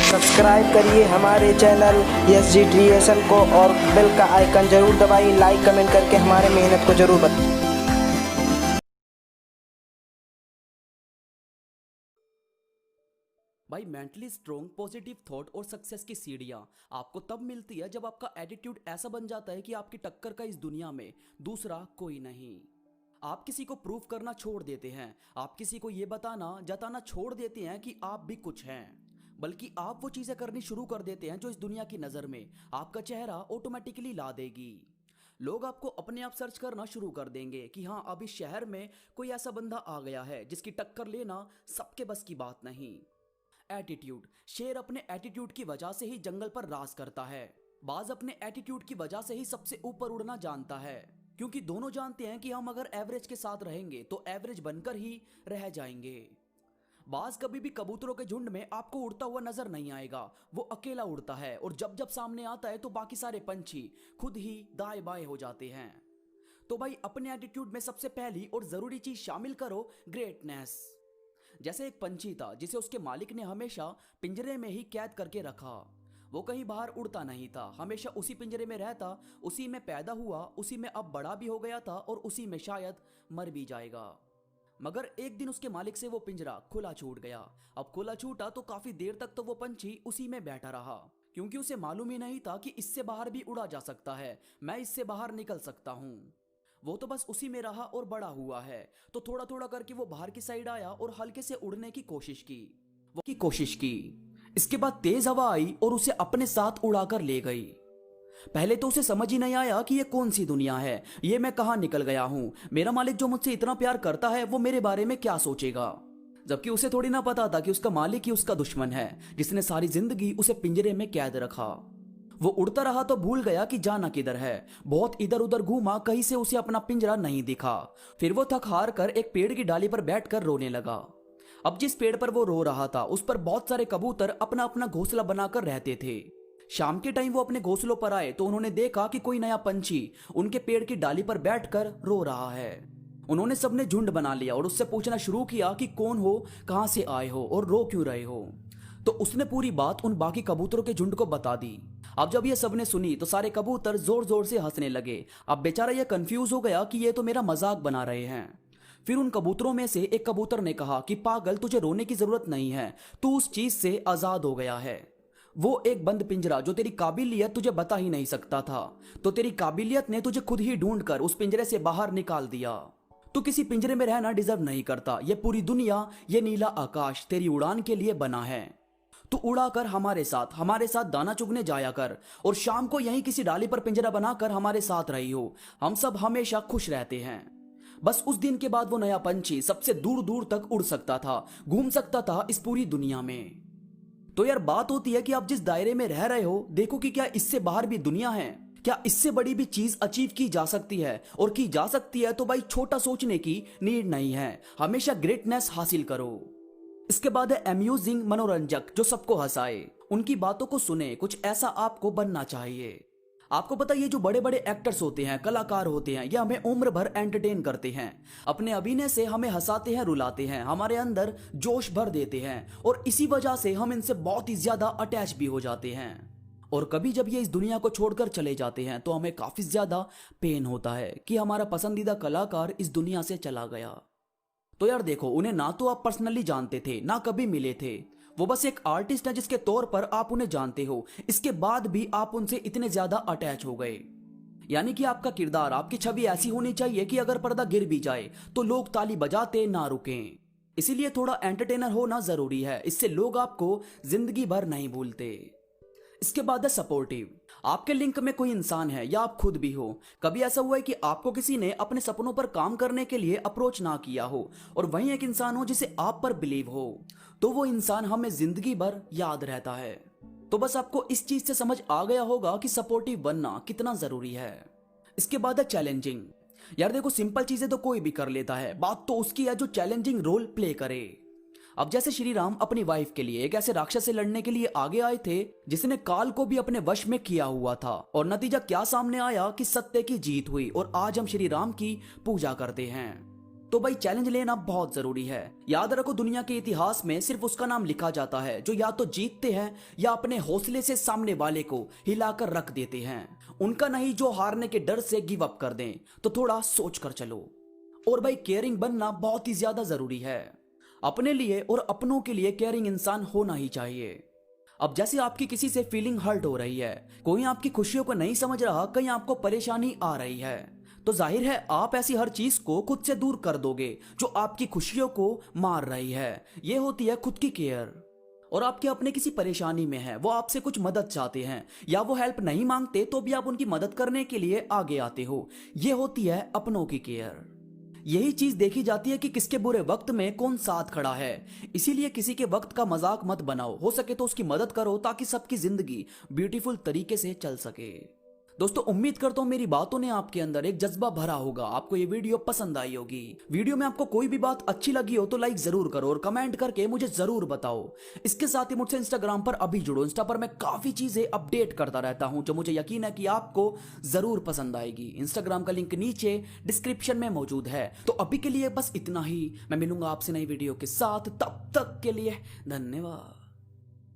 Subscribe करिए हमारे channel SG creation को और बेल का आइकन जरूर दबाइए। लाइक कमेंट करके हमारे मेहनत को जरूर बताइए। भाई मेंटली स्ट्रोंग पॉजिटिव थॉट और सक्सेस की सीढ़ियां आपको तब मिलती है जब आपका एटीट्यूड ऐसा बन जाता है कि आपकी टक्कर का इस दुनिया में दूसरा कोई नहीं। आप किसी को प्रूव करना छोड़ देते हैं, आप किसी को ये जताना छोड़ देते हैं कि आप भी कुछ हैं, बल्कि आप वो चीजें करनी शुरू कर देते हैं जो इस दुनिया की नजर में आपका चेहरा ऑटोमेटिकली ला देगी। लोग आपको अपने आप सर्च करना शुरू कर देंगे कि हाँ, अब इस शहर में कोई ऐसा बंदा आ गया है जिसकी टक्कर लेना सबके बस की बात नहीं। एटीट्यूड, शेर अपने एटीट्यूड की वजह से ही जंगल पर राज करता है। बाज अपने एटीट्यूड की वजह से ही सबसे ऊपर उड़ना जानता है, क्योंकि दोनों जानते हैं कि हम अगर एवरेज के साथ रहेंगे तो एवरेज बनकर ही रह जाएंगे। बाज कभी भी कबूतरों के झुंड में आपको उड़ता हुआ नजर नहीं आएगा, वो अकेला उड़ता है और जब जब सामने आता है तो बाकी सारे पंछी खुद ही दाएं बाएं हो जाते हैं। तो भाई अपने एटीट्यूड में सबसे पहली और जरूरी चीज शामिल करो, ग्रेटनेस। जैसे एक पंछी था जिसे उसके मालिक ने हमेशा पिंजरे में ही कैद करके रखा। वो कहीं बाहर उड़ता नहीं था, हमेशा उसी पिंजरे में रहता, उसी में पैदा हुआ, उसी में अब बड़ा भी हो गया था और उसी में शायद मर भी जाएगा। मगर एक दिन उसके मालिक से वो पिंजरा खुला छूट गया। अब खुला छूटा तो काफी देर तक तो वो पंछी उसी में बैठा रहा, क्योंकि उसे मालूम ही नहीं था कि इससे बाहर भी उड़ा जा सकता है, मैं इससे बाहर निकल सकता हूं। वो तो बस उसी में रहा और बड़ा हुआ है। तो थोड़ा थोड़ा करके वो बाहर की साइड आया और हल्के से उड़ने की कोशिश की। इसके बाद तेज हवा आई और उसे अपने साथ उड़ाकर ले गई। पहले तो उसे समझ ही नहीं आया कि ये कौन सी दुनिया है, ये मैं कहां निकल गया हूं, मेरा मालिक जो मुझसे इतना प्यार करता है वो मेरे बारे में क्या सोचेगा। जबकि उसे थोड़ी ना पता था कि उसका मालिक ही उसका दुश्मन है, जिसने सारी जिंदगी उसे पिंजरे में कैद रखा। वो उड़ता रहा तो भूल गया कि जाना किधर है। बहुत इधर उधर घूमा, कहीं से उसे अपना पिंजरा नहीं दिखा। फिर वो थक हार कर एक पेड़ की डाली पर बैठकर रोने लगा। अब जिस पेड़ पर वो रो रहा था उस पर बहुत सारे कबूतर अपना अपना घोंसला बनाकर रहते थे। शाम के टाइम वो अपने घोंसलों पर आए तो उन्होंने देखा कि कोई नया पंछी उनके पेड़ की डाली पर बैठकर रो रहा है। उन्होंने सबने झुंड बना लिया और उससे पूछना शुरू किया कि कौन हो, कहां से आए हो और रो क्यों रहे हो। तो उसने पूरी बात उन बाकी कबूतरों के झुंड को बता दी। अब जब ये सबने सुनी तो सारे कबूतर जोर जोर से हंसने लगे। अब बेचारा ये कंफ्यूज हो गया कि ये तो मेरा मजाक बना रहे हैं। फिर उन कबूतरों में से एक कबूतर ने कहा कि पागल, तुझे रोने की जरूरत नहीं है, तू उस चीज से आजाद हो गया है। वो एक बंद पिंजरा जो तेरी काबिलियत तुझे बता ही नहीं सकता था, तो तेरी काबिलियत ने तुझे खुद ही ढूंढकर उस पिंजरे से बाहर निकाल दिया। तू किसी पिंजरे में रहना डिजर्व नहीं करता। ये पूरी दुनिया, ये नीला आकाश तेरी उड़ान के लिए बना है। तू उड़ाकर हमारे साथ दाना चुगने जाया कर और शाम को यहीं किसी डाली पर पिंजरा बनाकर हमारे साथ रही हो। हम सब हमेशा खुश रहते हैं। बस उस दिन के बाद वो नया पंछी सबसे दूर दूर तक उड़ सकता था, घूम सकता था इस पूरी दुनिया में। तो यार बात होती है कि आप जिस दायरे में रह रहे हो, देखो कि क्या इससे बाहर भी दुनिया है, क्या इससे बड़ी भी चीज अचीव की जा सकती है। और की जा सकती है तो भाई छोटा सोचने की नीड नहीं है, हमेशा ग्रेटनेस हासिल करो। इसके बाद है अम्यूजिंग, मनोरंजक, जो सबको हंसाए। उनकी बातों को सुने, कुछ ऐसा आपको बनना चाहिए। आपको पता है ये जो बड़े बड़े एक्टर्स होते हैं, कलाकार होते हैं, ये हमें उम्र भर एंटरटेन करते हैं। अपने अभिनय से हमें हंसाते हैं, रुलाते हैं, हमारे अंदर जोश भर देते हैं और इसी वजह से हम इनसे बहुत ही ज्यादा अटैच भी हो जाते हैं। और कभी जब ये इस दुनिया को छोड़कर चले जाते हैं तो हमें काफी ज्यादा पेन होता है कि हमारा पसंदीदा कलाकार इस दुनिया से चला गया। तो यार देखो, उन्हें ना तो आप पर्सनली जानते थे, ना कभी मिले थे। वो बस एक आर्टिस्ट है जिसके तौर पर आप उन्हें जानते हो। इसके बाद भी आप उनसे इतने ज्यादा अटैच हो गए। यानी कि आपका किरदार, आपकी छवि ऐसी होनी चाहिए कि अगर पर्दा गिर भी जाए तो लोग ताली बजाते ना रुकें। इसीलिए थोड़ा एंटरटेनर होना जरूरी है, इससे लोग आपको जिंदगी भर नहीं भूलते। इसके बाद है सपोर्टिव। आपके लिंक में कोई इंसान है या आप खुद भी हो, कभी ऐसा हुआ है कि आपको किसी ने अपने सपनों पर काम करने के लिए अप्रोच ना किया हो और वहीं एक इंसान हो जिसे आप पर बिलीव हो, तो वो इंसान हमें जिंदगी भर याद रहता है। तो बस आपको इस चीज से समझ आ गया होगा कि सपोर्टिव बनना कितना जरूरी है। इसके बाद है चैलेंजिंग। यार देखो, सिंपल चीजें तो कोई भी कर लेता है, बात तो उसकी है जो चैलेंजिंग रोल प्ले करे। अब जैसे श्री राम अपनी वाइफ के लिए एक ऐसे राक्षस से लड़ने के लिए आगे आए थे जिसने काल को भी अपने वश में किया हुआ था, और नतीजा क्या सामने आया कि सत्य की जीत हुई और आज हम श्री राम की पूजा करते हैं। तो भाई चैलेंज लेना बहुत जरूरी है। याद रखो, दुनिया के इतिहास में सिर्फ उसका नाम लिखा जाता है जो या तो जीतते हैं या अपने हौसले से सामने वाले को हिलाकर रख देते हैं। उनका नहीं जो हारने के डर से गिव अप कर दें। तो थोड़ा सोच कर चलो। और भाई केयरिंग बनना बहुत ही ज्यादा जरूरी है। अपने लिए और अपनों के लिए केयरिंग इंसान होना ही चाहिए। अब जैसे आपकी किसी से फीलिंग हर्ट हो रही है, कोई आपकी खुशियों को नहीं समझ रहा, कहीं आपको परेशानी आ रही है, तो जाहिर है आप ऐसी हर चीज को खुद से दूर कर दोगे जो आपकी खुशियों को मार रही है। ये होती है खुद की केयर। और आपके अपने किसी परेशानी में है, वो आपसे कुछ मदद चाहते हैं या वो हेल्प नहीं मांगते तो भी आप उनकी मदद करने के लिए आगे आते हो, ये होती है अपनों की केयर। यही चीज देखी जाती है कि किसके बुरे वक्त में कौन साथ खड़ा है। इसीलिए किसी के वक्त का मजाक मत बनाओ, हो सके तो उसकी मदद करो ताकि सबकी जिंदगी ब्यूटीफुल तरीके से चल सके। दोस्तों उम्मीद करता हूं मेरी बातों ने आपके अंदर एक जज्बा भरा होगा, आपको ये वीडियो पसंद आई होगी। वीडियो में आपको कोई भी बात अच्छी लगी हो तो लाइक जरूर करो और कमेंट करके मुझे जरूर बताओ। इसके साथ ही मुझसे इंस्टाग्राम पर अभी जुड़ो। इंस्टा पर मैं काफी चीजें अपडेट करता रहता हूं जो मुझे यकीन है कि आपको जरूर पसंद आएगी। इंस्टाग्राम का लिंक नीचे डिस्क्रिप्शन में मौजूद है। तो अभी के लिए बस इतना ही, मैं मिलूंगा आपसे नई वीडियो के साथ, तब तक के लिए धन्यवाद।